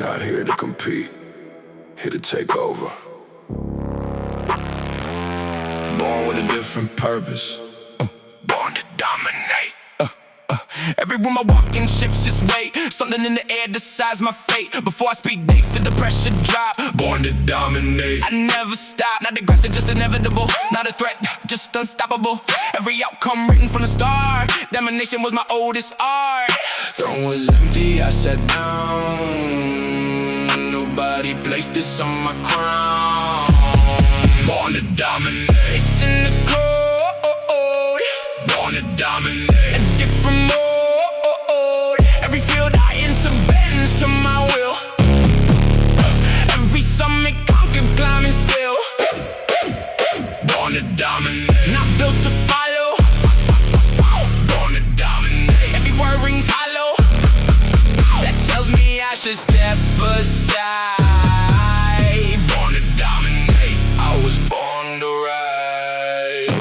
Not here to compete, here to take over. Born with a different purpose, born to dominate. Every room I walk in shifts its weight. Something in the air decides my fate. Before I speak, they feel the pressure drop. Born to dominate. I never stop, not aggressive, just inevitable. Not a threat, just unstoppable. Every outcome written from the start. Domination was my oldest art. Throne was empty, I sat down. Nobody placed this on my crown. Born to dominate. It's in the code. Born to dominate. A different mode. Every field I enter bends to my will. Every summit conquered, climbing still. Born to dominate. Not built to follow. Born to dominate. Every word rings hollow. That tells me I should step aside. Born to dominate. I was born to ride.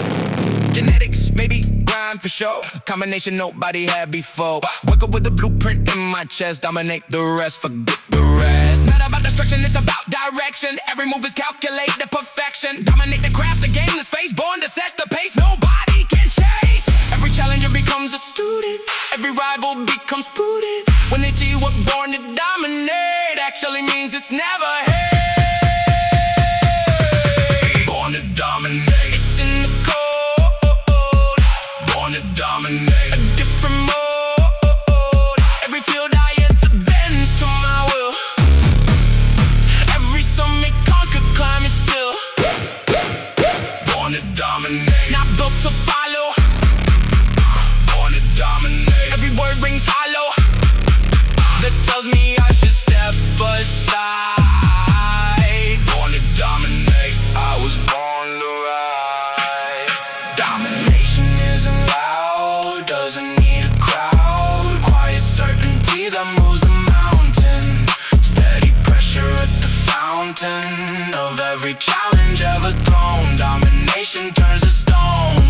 Genetics, maybe grind for sure. Combination nobody had before. Wake up with a blueprint in my chest. Dominate the rest, forget the rest. Not about destruction, it's about direction. Every move is calculated to perfection. Dominate the craft, the game is face. Born to set the pace, nobody can chase. Every challenger becomes a student. Every rival becomes prudent. When they see what born to dominate actually means, it's never hate. Born to dominate. It's in the code. Born to dominate. A different mode. Every field I enter bends to my will. Every summit conquered, climbing still. Born to dominate. Not built to follow. Born to dominate. Every word rings hollow. That tells me I should step aside. Born to dominate. I was born to ride. Domination isn't loud, doesn't need a crowd. Quiet certainty that moves the mountain. Steady pressure at the fountain of every challenge ever thrown. Domination turns to stone.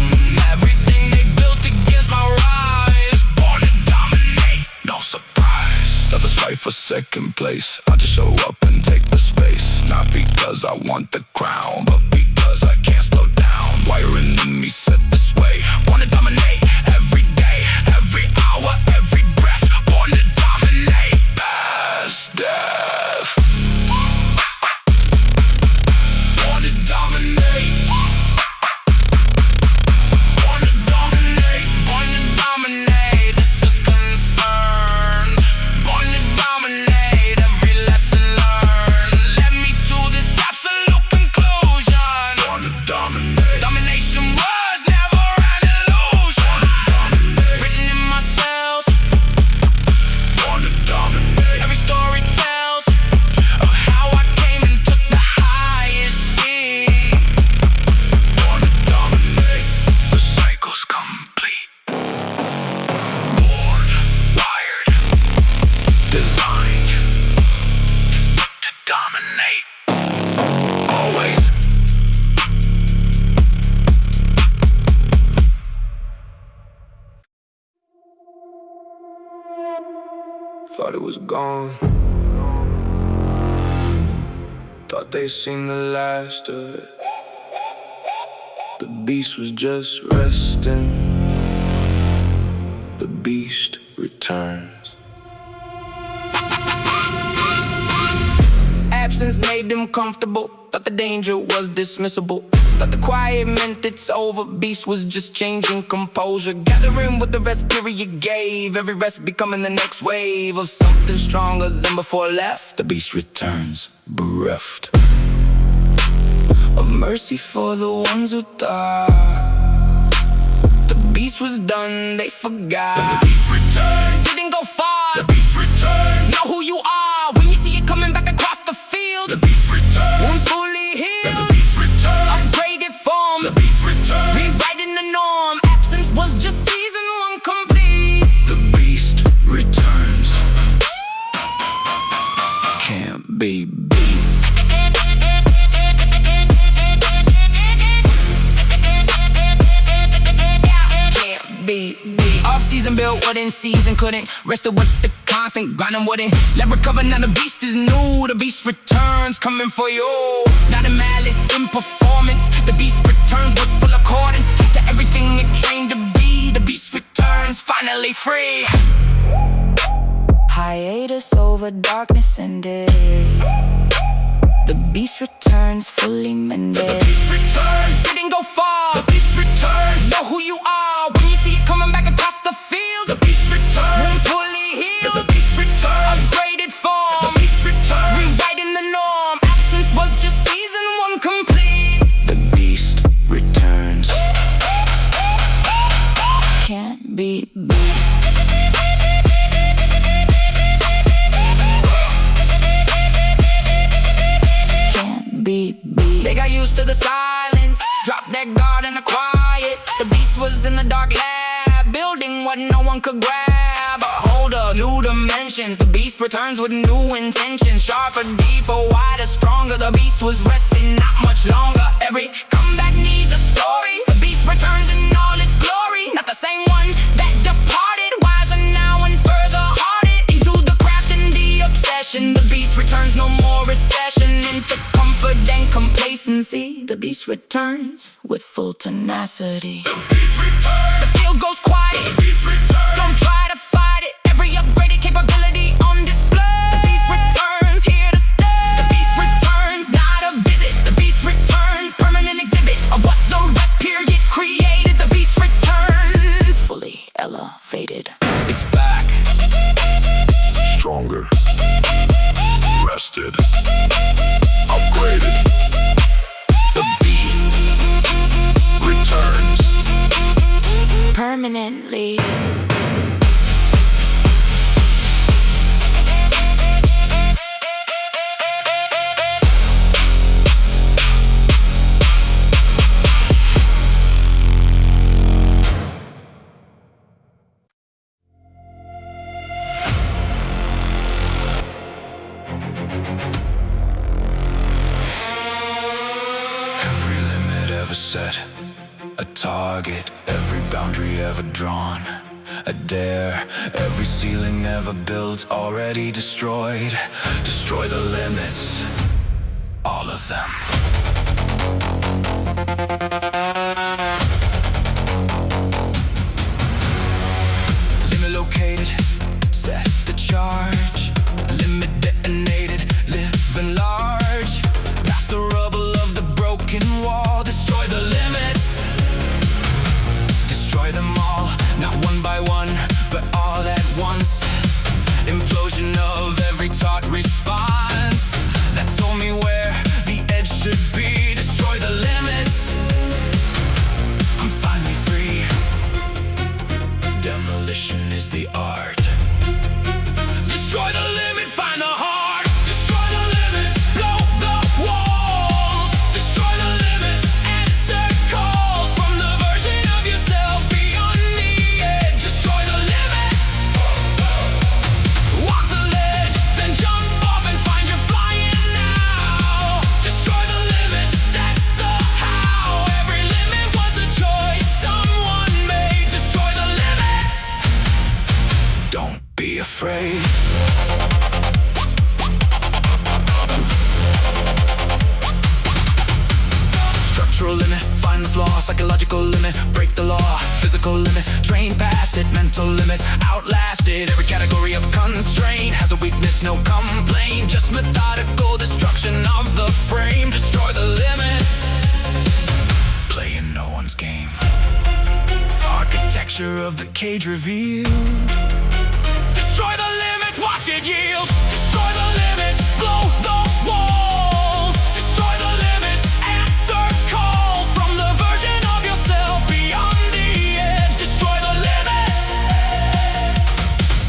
Everything they built against my rise. Born to dominate, no surprise. Others fight for second place. I just show up and take the space. Not because I want the crown, but because I can't slow down. Wiring in me set this way. Born to dominate every day, every hour, every breath. Born to dominate past death. Born to dominate. Born to dominate. Born to dominate. This is confirmed. Born to dominate. Every lesson learned led me to this absolute conclusion. Born to dominate. Domination was never an illusion. Written in my cells. Born to dominate. Every story tells of how I came and took the highest seat. Born to dominate. The cycle's complete. Born, wired, designed to dominate. Always. Thought it was gone. Thought they seen the last of it. The beast was just resting. The beast returns. Absence made them comfortable. Thought the danger was dismissible. Thought the quiet meant it's over. Beast was just changing composure. Gathering with the rest period gave. Every rest becoming the next wave of something stronger than before left. The beast returns, bereft of mercy for the ones who thought the beast was done, they forgot. Then the beast returns. Didn't go far. The beast returns. Know who you are when you see it coming back across the field. The beast returns. Wounds fully healed. Then the beast returns. Upgraded form. The beast returns. Rewriting the norm. Absence was just season one complete. The beast returns. Can't be beat. Can't be beat. Off-season season, built wooden season, couldn't rest it with the constant grinding, wouldn't let recover. Now the beast is new, the beast returns, coming for you. Not in malice, in performance, the beast returns with full accordance to everything it trained to be. The beast returns, finally free. Hiatus over darkness ended. The beast returns fully mended. The beast returns, didn't go far. The beast returns, know who you are when you see it coming back across the field. The beast returns, wounds fully healed. The beast returns, upgraded form. The beast returns, rewriting the norm. Absence was just season one complete. The beast returns, can't be beat. They got used to the silence, dropped their guard in the quiet. The beast was in the dark lab, building what no one could grab. Hold up, new dimensions. The beast returns with new intentions. Sharper, deeper, wider, stronger. The beast was resting not much longer. Every comeback needs a story. The beast returns in all its glory. Not the same one that departed, wiser now and further hearted into the craft and the obsession. The beast returns, no more recession. Into comfort and complacency, the beast returns with full tenacity. The beast returns. The field goes quiet. The beast returns. Don't try to fight it. Every upgraded capability on display. The beast returns, here to stay. The beast returns, not a visit. The beast returns, permanent exhibit of what the rest period created. The beast returns, Fully elevated. it's back. Stronger. Rested. Upgraded. The beast Returns. Permanently. Every limit ever set, a target. Every boundary ever drawn, a dare. Every ceiling ever built, already destroyed. Destroy the limits, all of them. limit located, set the charge. Limit detonated, living large. Past the rubble of the broken wall. Destroy the limits, destroy them all. Not one by one, but all at once. Implosion of every taught response that told me where the edge should be. Destroy the limits, I'm finally free. Demolition is the art. Destroy the limit, find the heart. Destroy the limits, blow the walls. Destroy the limits, answer calls from the version of yourself beyond the edge. Destroy the limits, walk the ledge, then jump off and find you're flying now. Destroy the limits, that's the how. Every limit was a choice someone made. Destroy the limits, don't be afraid. Structural limit, find the flaw. Psychological limit, break the law. Physical limit, train past it. Mental limit, outlast it. Every category of constraint has a weakness, no complaint. Just methodical destruction of the frame. Destroy the limits, playing no one's game. Architecture of the cage revealed. Destroy the limits, watch it yield. Destroy the limits, blow the walls. Destroy the limits, answer calls from the version of yourself beyond the edge. Destroy the limits,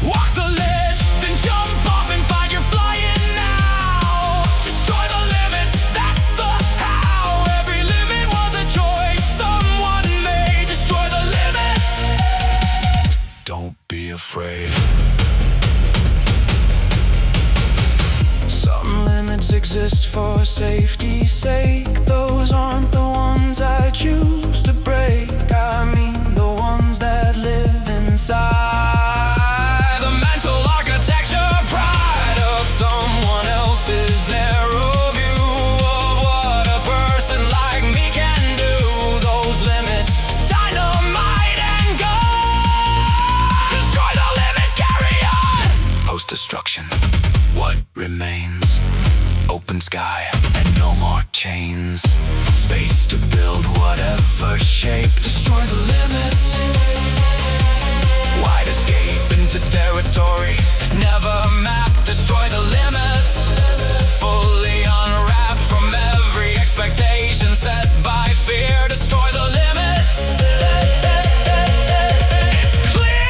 walk the ledge, then jump off and find you're flying now. Destroy the limits, that's the how. Every limit was a choice someone made. Destroy the limits, Don't be afraid. some limits exist for safety's sake. Those aren't the ones I choose to break. I mean the ones that live inside. destruction. What remains? Open sky and no more chains. Space to build whatever shape. Destroy the limits. Wide escape into territory never mapped. Destroy the limits. Fully unwrapped from every expectation set by fear. Destroy the limits. It's clear.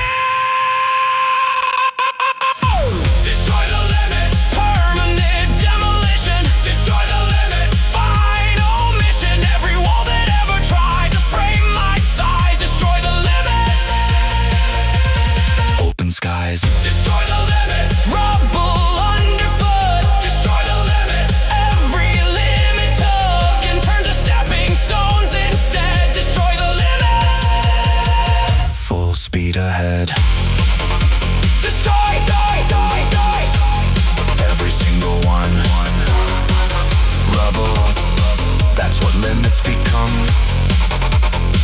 Destroy the limits. Permanent demolition. Destroy the limits. Final mission. Every wall that ever tried to frame my size. Destroy the limits. Open skies. Destroy the limits. Rubble underfoot. Destroy the limits. Every limit took and turned to stepping stones instead. Destroy the limits. Full speed ahead. Destroy, die, die, die. Every single one. Rubble. That's what limits become.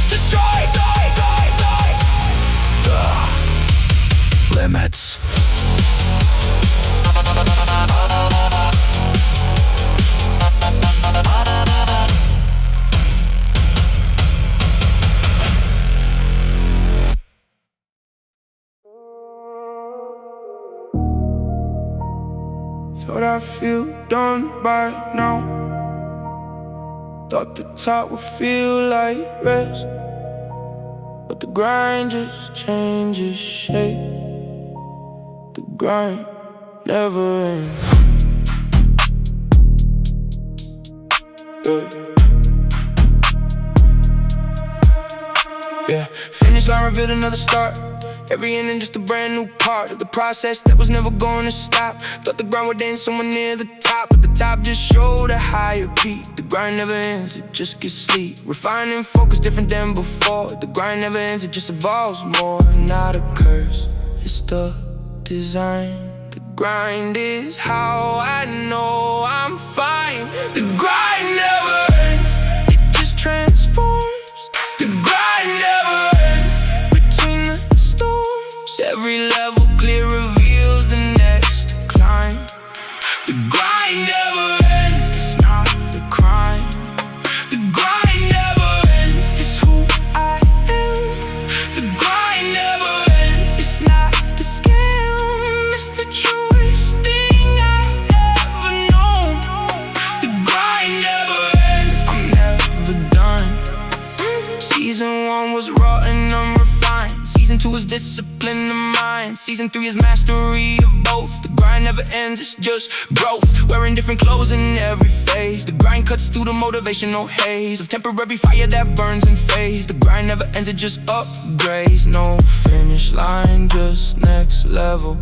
Destroy, die, die, die. The limits. Thought I feel done by now. Thought the top would feel like rest, but the grind just changes shape. The grind never ends. Yeah, finish line revealed another start. Every ending just a brand new part of the process that was never gonna stop. Thought the grind would end somewhere near the top, but the top just showed a higher peak. The grind never ends, it just gets sleep. Refining focus different than before. The grind never ends, it just evolves more. Not a curse, it's the design. The grind is how I know I'm fine. The grind never ends, it just transforms. The grind never ends between the storms. Every level clear reveals the next climb. The grind never ends, it's not a crime. The grind never ends, it's who I am. The grind never ends, it's not a scam. It's the truest thing I've ever known. The grind never ends, I'm never done. Season 1 was raw and unrefined. Season 2 is discipline of mind. Season 3 is mastery of both. The grind never ends, it's just growth. Wearing different clothes in every phase. The grind cuts through the motivational haze of temporary fire that burns and fades. The grind never ends, it just upgrades. No finish line, just next level.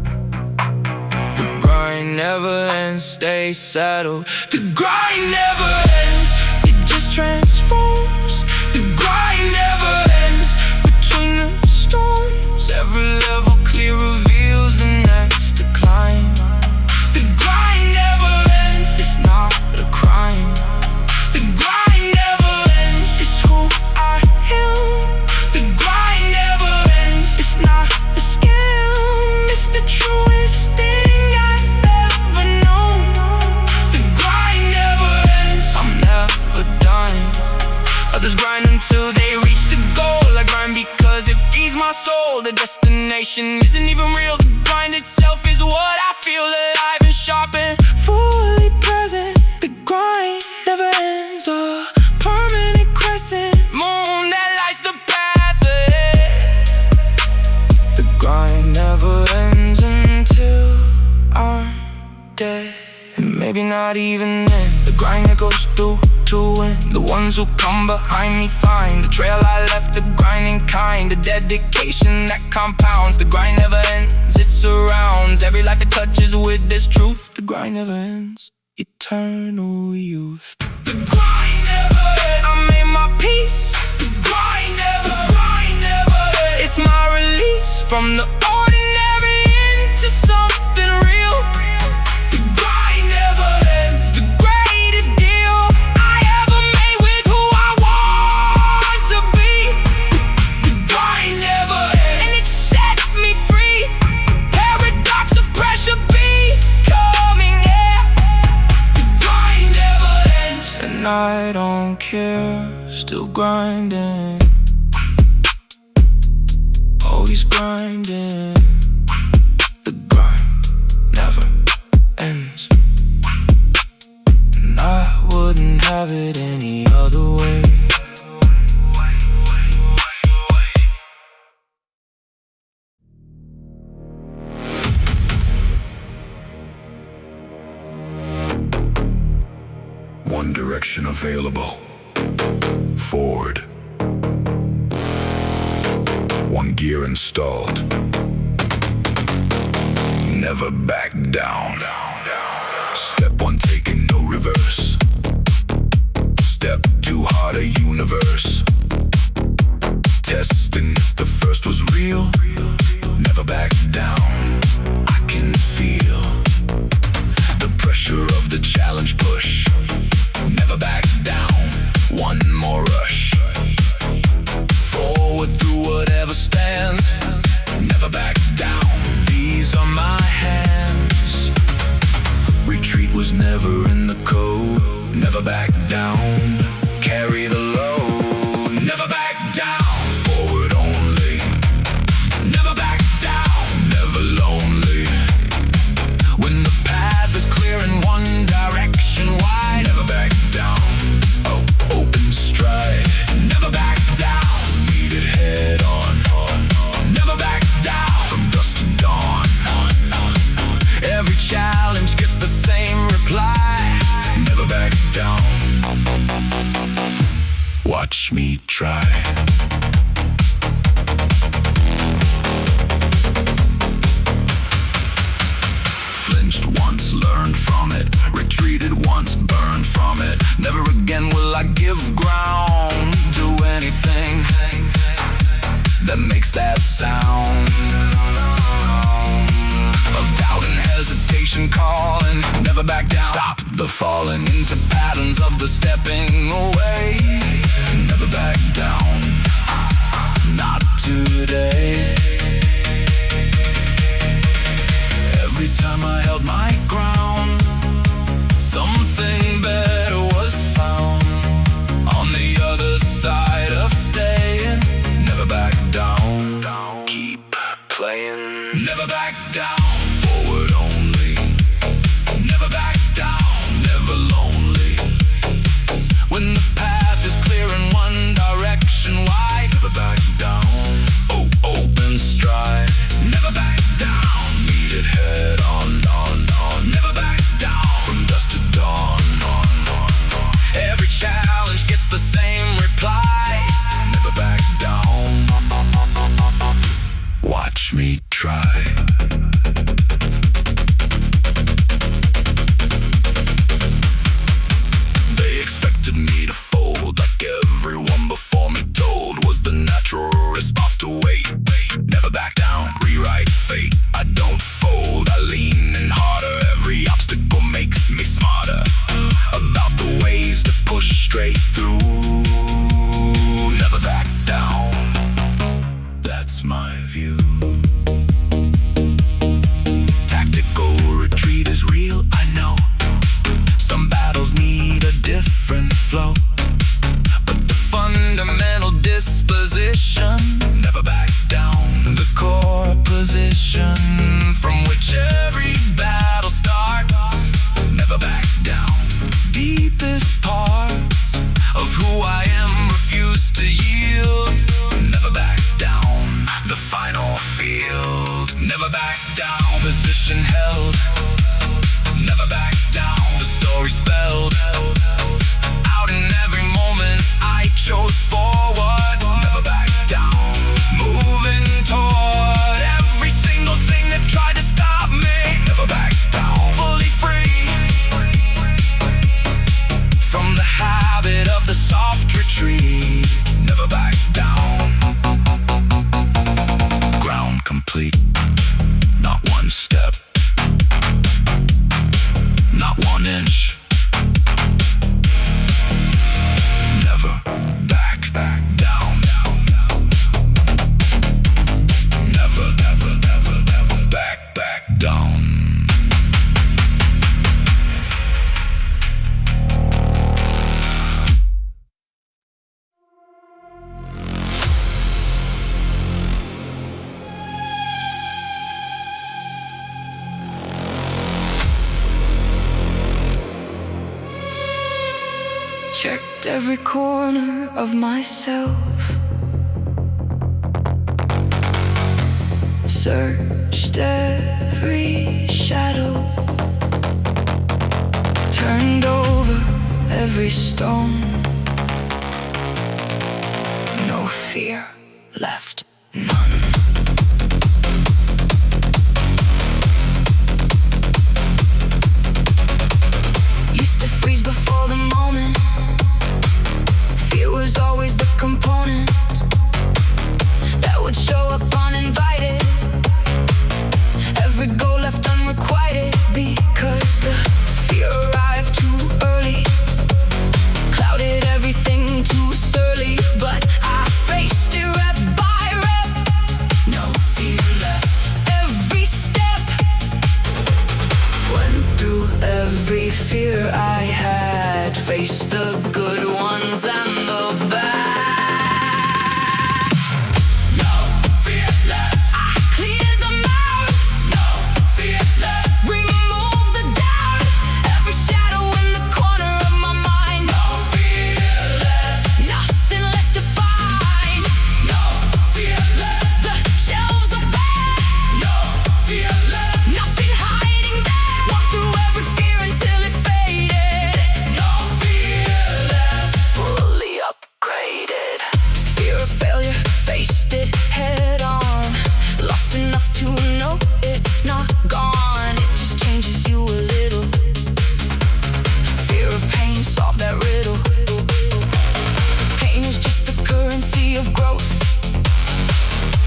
The grind never ends, stay settled. The grind never ends, it just transforms. The grind never ends between the storms. Every level clear reveals the next to climb. The grind never ends, it's not a crime. The grind never ends, it's who I am. The grind never ends, it's not a scam. It's the truest thing I've ever known. The grind never ends, I'm never done. Others grind until they reach the goal. I grind because it feeds my soul. The destination isn't even real. The grind itself is what I feel alive and sharp and fully present. The grind never ends, a permanent crescent moon that lights the path ahead. The grind never ends until I'm dead. And maybe not even then. The grind that goes through to win. The ones who come behind me find the trail I left, the grinding kind. The dedication that compounds. The grind never ends, it surrounds every life it touches with this truth. The grind never ends, eternal youth. The grind never ends, I made my peace. The grind never ends, it's my release from the ordinary into something real. The grind never ends, the greatest deal I ever made with who I want to be. The grind never ends, and it set me free. Paradox of pressure. still grinding, always grinding. The grind never ends, and I wouldn't have it any other way. One direction available. Forward. One gear installed. Never back down. Step one, taking no reverse. Step two, harder universe. Testing if the first was real. Never back down. I can feel the pressure of the challenge push. Never back down. One more rush. Forward through whatever stands. Never back down. These are my hands. Retreat was never in the code. Never back down. Carry the load. Never back down. Forward only. Never back down. Never lonely. When the path is clear in one direction wide. Never back down. Oh, open stride. Never back down. Meet it head on. Never back down. From dusk to dawn. Every challenge gets the same reply. Never back down. Watch me try. Flinched once, learned from it. Retreated once, burned from it. Never again will I give ground to anything that makes that sound of doubt and hesitation calling. Never back down. Stop the falling into patterns of the stepping away. Never back down. Not today. Every time I held my ground, something better was found. On the other side of staying. Never back down. Keep playing. Never back down. Forward only. Never back down. Never lonely. When the path is clear in one direction wide. Never back down. Oh, open stride. Never back down. Meet it head on. Never back down. From dusk to dawn. Every challenge gets the same reply. Never back down. Watch me try. They expected me to fold like everyone before me told. Was the natural response to wait. Never back down, rewrite fate. I don't fold, I lean in harder. Every obstacle makes me smarter about the ways to push straight through. Never back down. That's my view. Tactical retreat is real, I know. Some battles need a different flow, but the fundamental disposition. Never back down. The core position from which every battle starts. Never back down. Deepest parts of who I am refuse to yield. Never back down. The final field. Never back down. Position held. Never back down. The story spelled out in every moment. I chose forward. Never back down. Moving toward every single thing that tried to stop me. Never back down. Fully free from the habit of the soft retreat. Never back down. Ground complete. Not one step. Not 1 inch. Never back down. Never back down. checked every corner of myself, searched every shadow, turned over every stone. No fear left, none. Used to freeze before the moment. Fear was always the component that would show up uninvited. Every goal left unrequited because the fear arrived too early, clouded everything too surly. But I faced it rep by rep, no fear left. Every step went through every fear I had, faced the good ones and the bad.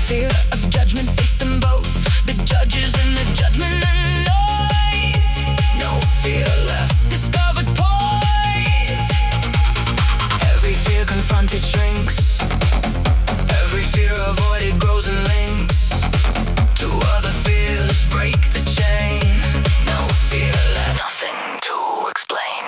Fear of judgment, face them both, the judges and the judgment and noise. No fear left, discovered poise. Every fear confronted shrinks, every fear avoided grows and links to other fears, break the chain. No fear left, nothing to explain.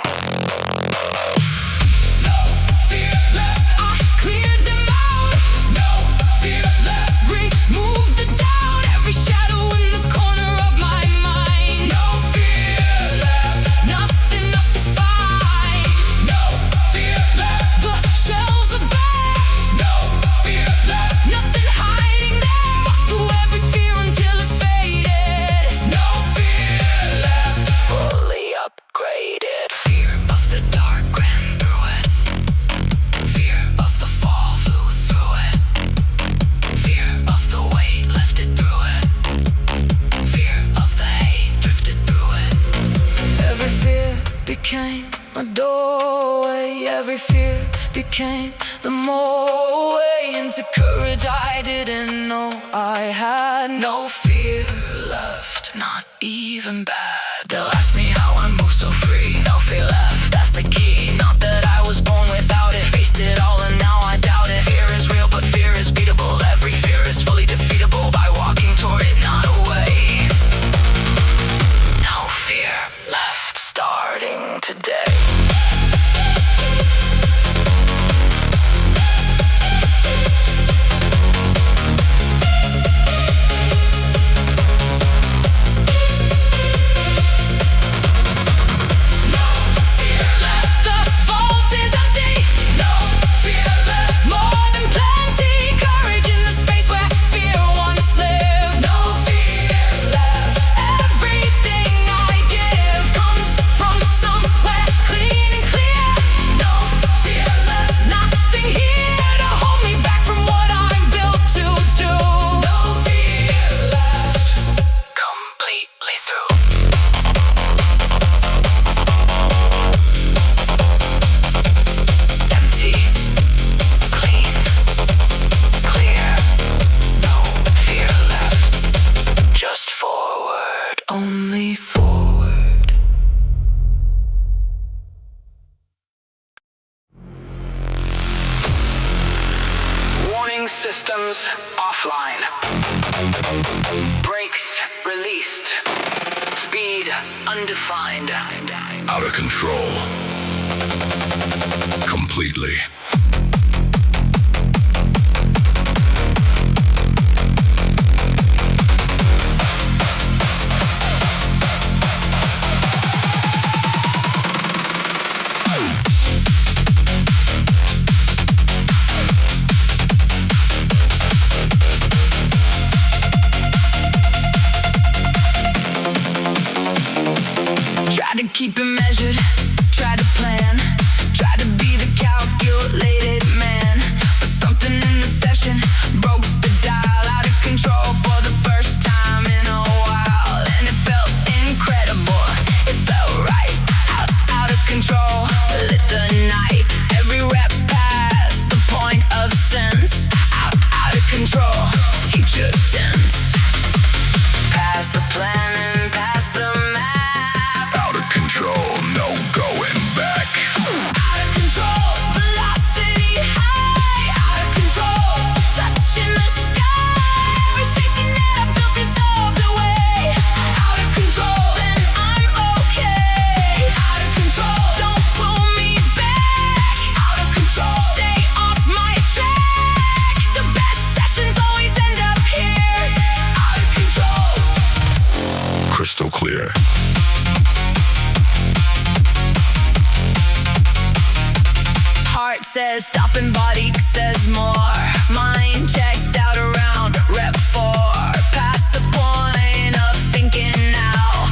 Became a doorway, every fear became the more way into courage I didn't know I had. No fear left, not even bad. They'll ask me how I move so free. No fear left, that's the key. Not that I was born without it, faced it all and now I doubt it. Fear is real but fear is beatable. Every fear is fully defeatable by walking toward it, not away. No fear left, starting today. Only forward. Warning systems offline. Brakes released. Speed undefined. Out of control. Completely. keep it measured, try to plan, try to be the calculated man. But something in the session broke the dial, out of control for the first time in a while. And it felt incredible, it felt right, out of control, lit the night. Every rep past the point of sense, out of control, future tense. Past the plan and past the map, Out of control, no going back. out of control, velocity high, out of control, touching the sky. Every safety net I built dissolved away. Out of control, then I'm okay. Out of control, don't pull me back. Out of control, stay off my track. The best sessions always end up here. Out of control. Crystal clear. Heart says stop and body says more. Mind checked out around rep 4. Past the point of thinking now.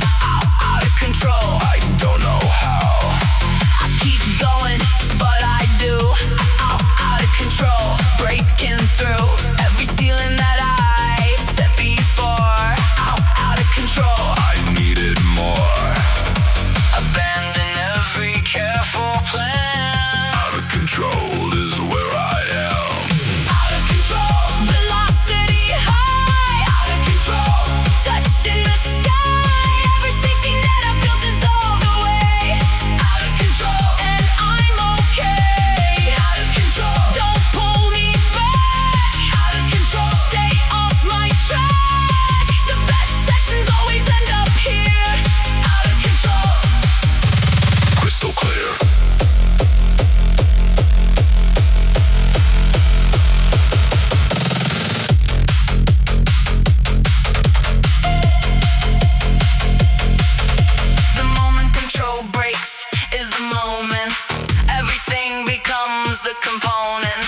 Out of control. I don't know how. I keep going, but I do. Out of control. Breaking through every ceiling that I set before. Out of control. I needed more. Abandon every careful plan. Out of control is where I am. Out of control, velocity high, out of control, touching the sky. Every safety net I built dissolved away. Out of control, and I'm okay. Out of control, don't pull me back. Out of control, stay off my track. The best sessions always end up here. Out of control. Crystal clear. The moment control breaks is the moment everything becomes the component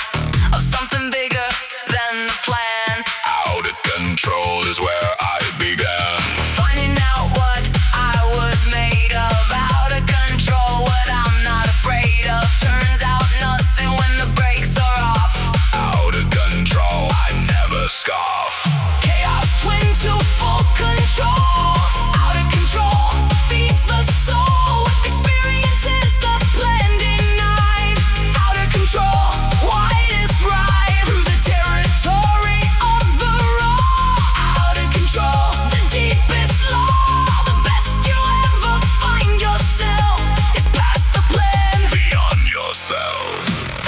of something bigger than the plan. Out of control is where I began. Finding out what I was made of. Out of control, what I'm not afraid of. Turns out nothing when the brakes are off. Out of control, I never scoff. Chaos twin to full control. Out of control, feeds the soul. With experiences the plan denied. Out of control, widest ride through the territory of the raw. Out of control, the deepest law. The best you'll ever find yourself is past the plan. Beyond yourself.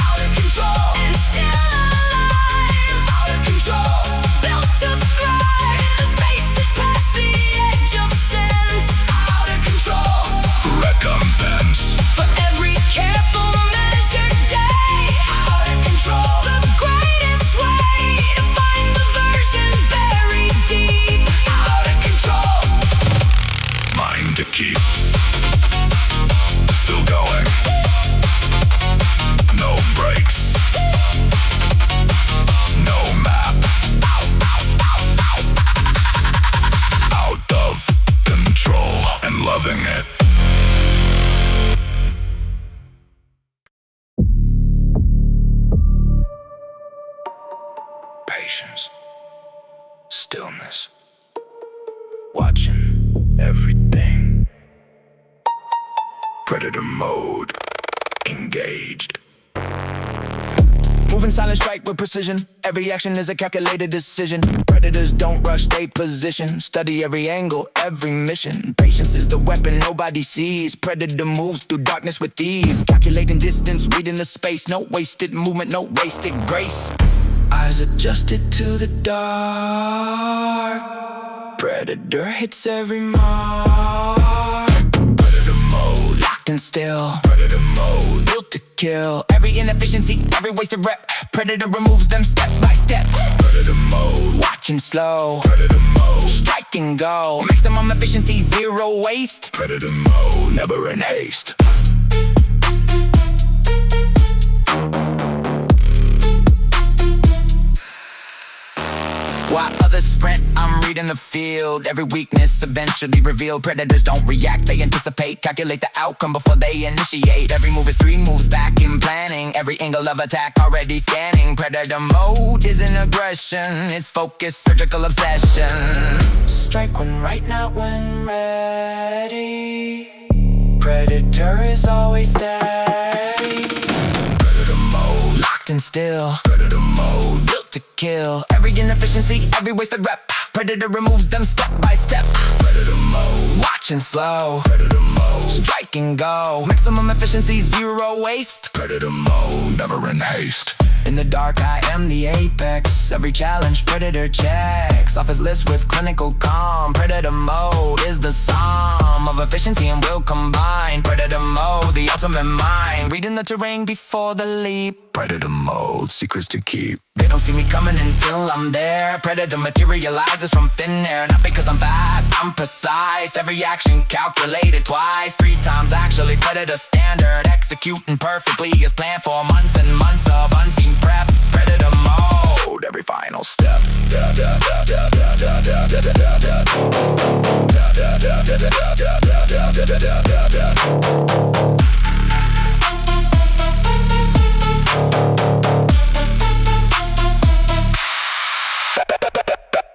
Out of control and still alive. Out of control, built to thrive. The space is past the edge of sense. Out of control Recompense. for every careful measured day. Out of control, the greatest way to find the version buried deep. Out of control. Mine to keep. Still going. No brakes. No map. Out of control and loving it. Patience. Stillness. Watching everything. Predator mode. Engaged. Moving silent strike with precision. Every action is a calculated decision. Predators don't rush, they position. Study every angle, every mission. Patience is the weapon nobody sees. Predator moves through darkness with ease. Calculating distance, reading the space. No wasted movement, no wasted grace. Eyes adjusted to the dark. Predator hits every mark. Predator mode, locked and still. Predator mode, built to kill. Every inefficiency, every wasted rep. Predator removes them step by step. Predator mode, watching slow. Predator mode, strike and go. Maximum efficiency, zero waste. Predator mode. Never in haste. While others sprint, I'm reading the field. Every weakness eventually revealed. Predators don't react, they anticipate. Calculate the outcome before they initiate. Every move is 3 moves back in planning. Every angle of attack already scanning. Predator mode isn't aggression, it's focus, surgical obsession. Strike when right, not when ready. Predator is always steady. Predator mode, locked and still. Predator mode, built to kill. Every inefficiency, every wasted rep. Predator removes them step by step. Predator mode, watch and slow. Predator mode, strike and go. Maximum efficiency, 0 waste. Predator mode, never in haste. In the dark, I am the apex. Every challenge, Predator checks off his list with clinical calm. Predator mode is the sum of efficiency and will combine. Predator mode, the ultimate mind. Reading the terrain before the leap. Predator mode, secrets to keep. They don't see me coming until I'm there. Predator materializes from thin air. Not because I'm fast, I'm precise. Every action calculated twice, 3 times actually. Predator standard, executing perfectly as planned for months and months of unseen prep. Predator mode, every final step.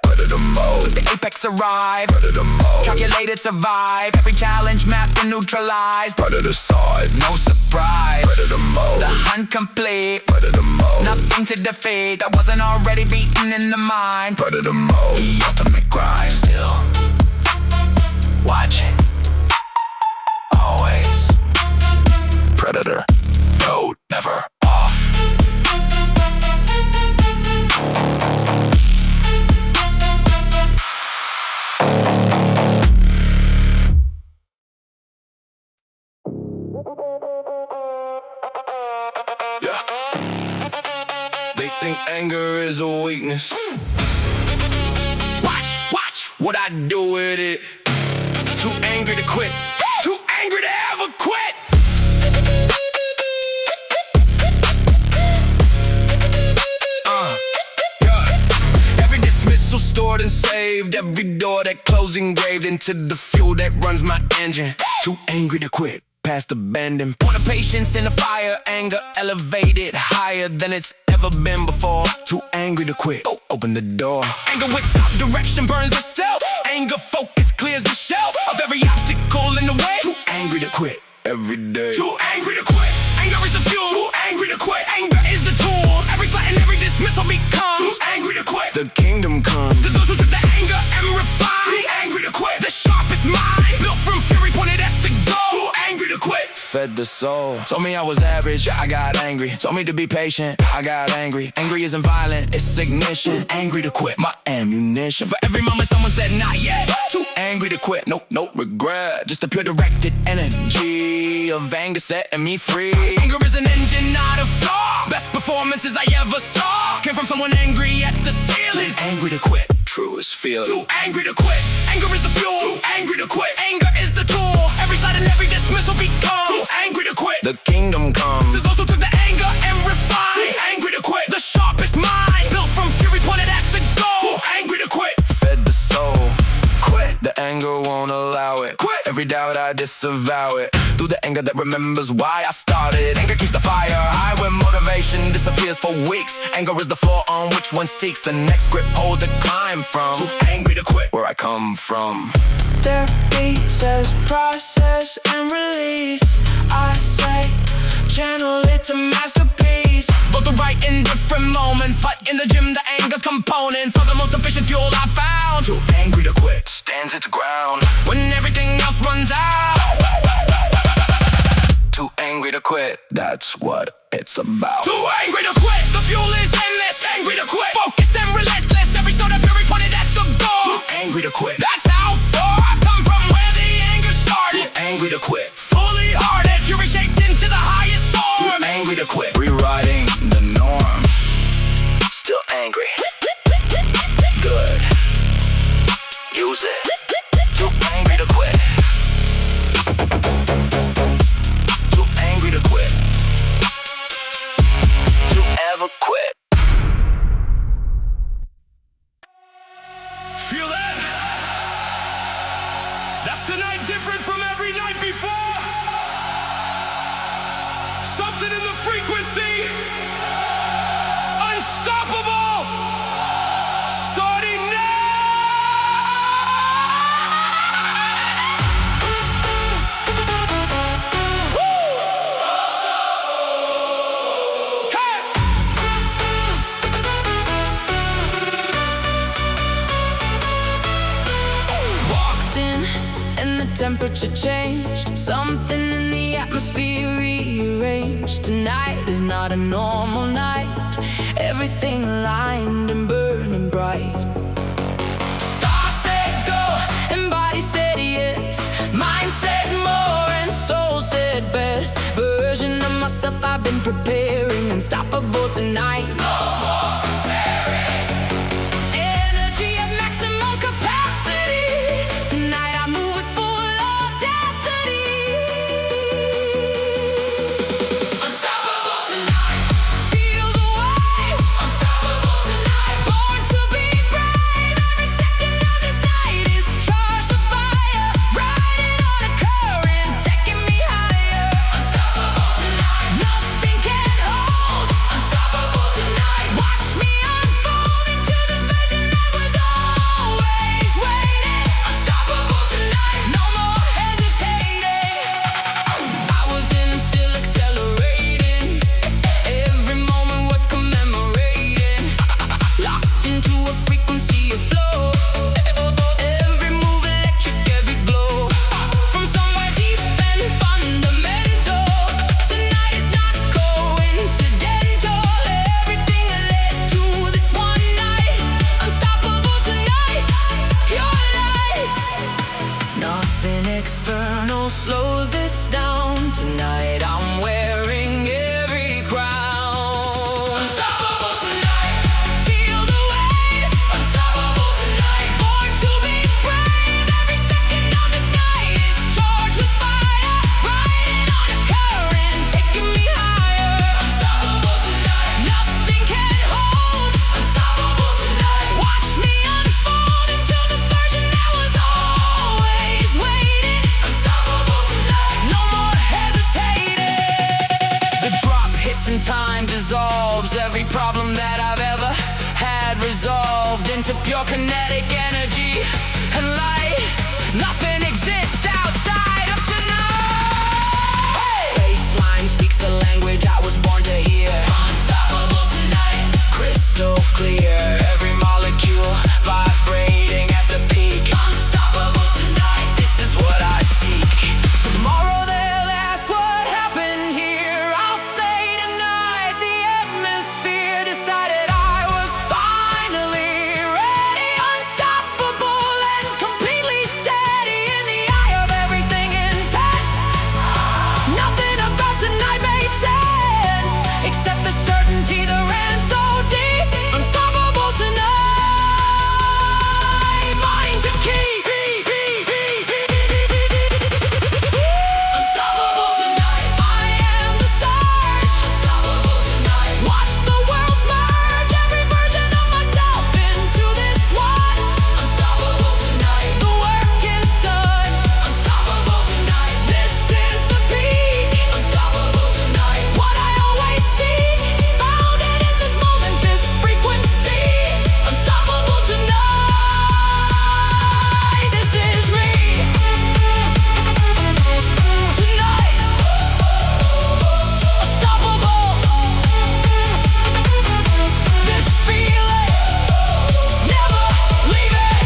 Predator mode, The apex arrive. Predator mode, Calculated survive. Every challenge mapped and neutralized. Predator side, No surprise. Predator mode, The hunt complete. Predator mode, Nothing to defeat that wasn't already beaten in the mind. Predator mode, The ultimate grind. Still watching. Always. Predator mode, Never off. They think anger is a weakness. Watch what I do with it. Too angry to quit. Too angry to ever quit. Every dismissal stored and saved. Every door that closed engraved into the fuel that runs my engine. Too angry to quit. Past abandon. Point of patience in the fire. Anger elevated higher than it's ever been before. Too angry to quit. Open the door. Anger without direction burns itself. Anger focus clears the shelf of every obstacle in the way. Too angry to quit. Every day, Too angry to quit. Anger is the fuel. Too angry to quit. Anger is the tool. Every slight and every dismissal becomes too angry to quit. the kingdom comes. To those who took the anger and refine. Too angry to quit. The sharpest mind built from fury pointed at the goal. Too angry to quit. Fed the soul. Told me I was average, I got angry. Told me to be patient, I got angry. Angry isn't violent, it's ignition. Angry to quit, my ammunition. For every moment someone said not yet. Too angry to quit, no regret. Just a pure directed energy of anger setting me free. Anger is an engine, not a flaw. Best performances I ever saw came from someone angry at the ceiling. Too angry to quit. Truest feeling. Too angry to quit. Anger is the fuel. Too angry to quit. Anger is the tool. Every side and every dismissal becomes too angry to quit. The kingdom comes. There's also took the anger and refine. Too angry to quit. The sharpest mind built from fury pointed at the goal. Too angry to quit. Fed the soul. Quit. The anger won't allow it. Quit. Every doubt I disavow it. Through the anger that remembers why I started. Anger keeps the fire high when motivation disappears for weeks. Anger is the floor on which one seeks the next grip hold to climb from. Too angry to quit. Where I come from. Therapy says process and release. I say channel it to masterpiece. Both are right in different moments, but in the gym the anger's components are the most efficient fuel I found. Too angry to quit. Stands its ground. When everything else runs out. Too angry to quit. That's what it's about. Too angry to quit. The fuel is endless. Angry to quit. Focused and relentless. Every start of fury pointed at the goal. Too angry to quit. That's how far I've come from where the anger started. Too angry to quit. Fully hearted. Fury shaped into the highest form. Too angry to quit. Rewriting the norm. Still angry. Good. Use it. Too angry to quit. Too angry to quit. To ever quit. Feel that? That's tonight different from every night before. Something in the frequency. Unstoppable. Starting now. And the temperature changed. Something in the atmosphere rearranged. Tonight is not a normal night. Everything aligned and burning bright. Star said go and body said yes. Mind said more and soul said best. Version of myself I've been preparing. Unstoppable tonight. No more comparing. Energy at maximum capacity. Tonight I move with full audacity. Unstoppable tonight. Feel the wave. Unstoppable tonight. Born to be brave. Every second of this night is charged with fire. Riding on a current, taking me higher. Unstoppable tonight. Nothing can hold. Unstoppable tonight. Watch me unfold into the version that was always waiting. Unstoppable tonight. No more hesitating. I was in and still accelerating. Every moment worth commemorating. Locked into a frequency of flow. Every move electric, every glow. From somewhere deep and fundamental. Tonight is not coincidental. Everything led to this one night. Unstoppable tonight. Pure light. Nothing external slows this down. Tonight I'm wearing every crown. Unstoppable tonight. Feel the wave. Unstoppable tonight. Born to be brave. Every second of this night is charged with fire. Riding on a current, taking me higher. Unstoppable tonight. Nothing can hold. Unstoppable tonight. Watch me unfold into the version that was always waiting. Unstoppable tonight. No more hesitating. The drop hits and time dissolves. Every problem that I've ever had resolved into pure kinetic energy and light. Nothing exists outside of tonight. Baseline speaks a language I was born to hear. Unstoppable tonight. Crystal clear. Every molecule vibrating at the peak. Unstoppable tonight. This is what I seek. Tomorrow they'll ask what happened here. I'll say tonight the atmosphere decided I was finally ready. Unstoppable and completely steady in the eye of everything intense. Nothing about tonight made sense except the certainty that ran so deep. Unstoppable tonight. Mine to keep. Unstoppable tonight. I am the surge. Unstoppable tonight. Watch the worlds merge. Every version of myself into this one. Unstoppable tonight. The work is done. Unstoppable tonight. This is the peak. Unstoppable tonight. What I always seek. Found it in this moment, this frequency. Unstoppable tonight. This is me. Tonight. Unstoppable. This feeling. Never leave it.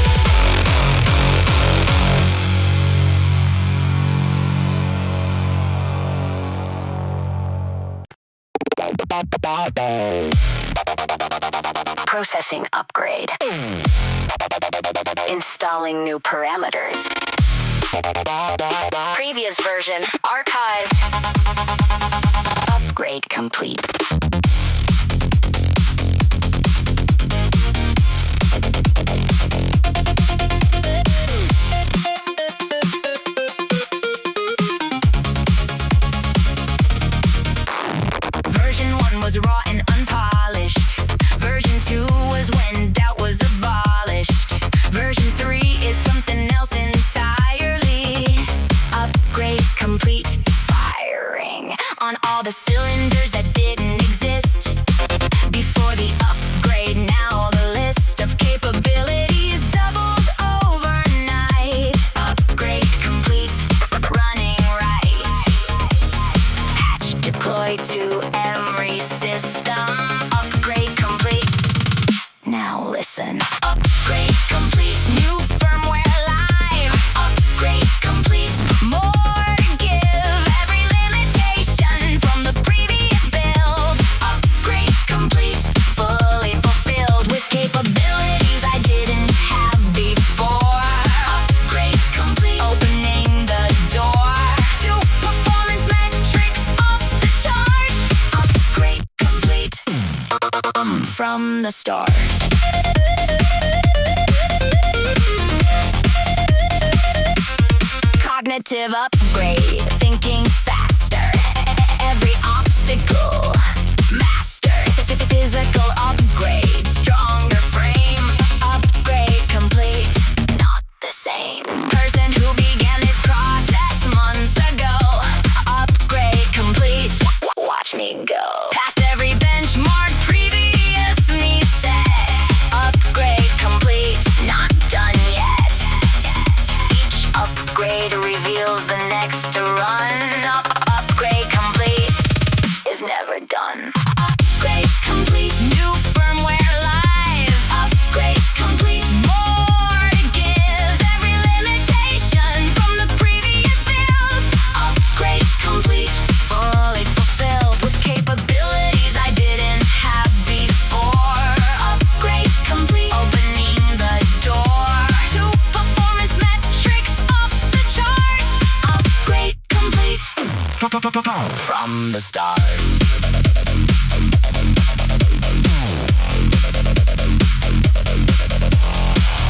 Processing upgrade. Installing new parameters. Previous version archived. Upgrade complete. Version 1 was raw and unpolished. Version 2 was when doubt was abolished. Version 3 is something else entirely. the start. Cognitive upgrade, thinking faster. Every obstacle master. Physical upgrade, stronger frame. Upgrade complete, not the same. Person who began this process months ago. Upgrade complete, watch me go. Past every benchmark previously set. Upgrade complete, not done yet. Each upgrade reveals the next to run. Upgrade complete is never done. Upgrades complete, new firmware live. Upgrades complete, more to give. Every limitation from the previous build. Upgrades complete, fully fulfilled with capabilities I didn't have before. Upgrades complete, opening the door to performance metrics off the chart. Upgrade complete from the start.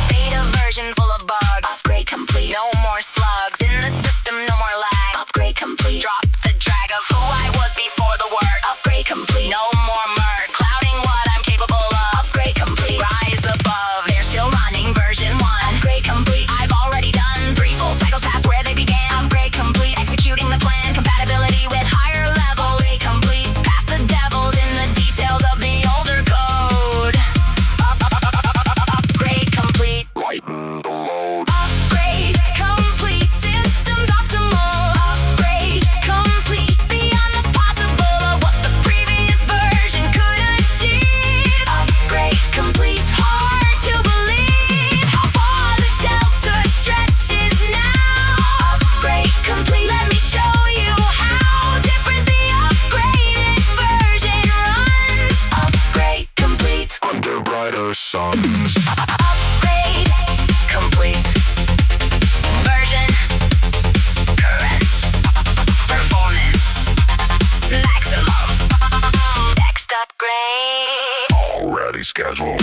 Beta version full of bugs. Upgrade complete. No more slugs in the system. No more lag. Upgrade complete. Drop the drag of who I was before the work. Upgrade complete. No more murk clouding what I'm capable of. Upgrade complete. Rise above. They're still running version 1. Upgrade complete. I've already done 3 full cycles past where they began. Upgrade complete. Executing the plan. Compatibility with higher levels. Upgrade complete. Past the devils in the details of the older code. Upgrade complete. Lighten the load. Upgrade complete. Systems optimal. Upgrade complete. Beyond the possible of what the previous version could achieve. Upgrade complete. Hard to believe how far the delta stretches now. Upgrade complete. Let me show you how different the upgraded version runs. Upgrade complete. Under brighter suns. Upgrade complete. Version current. Performance maximum. Next upgrade. Already scheduled.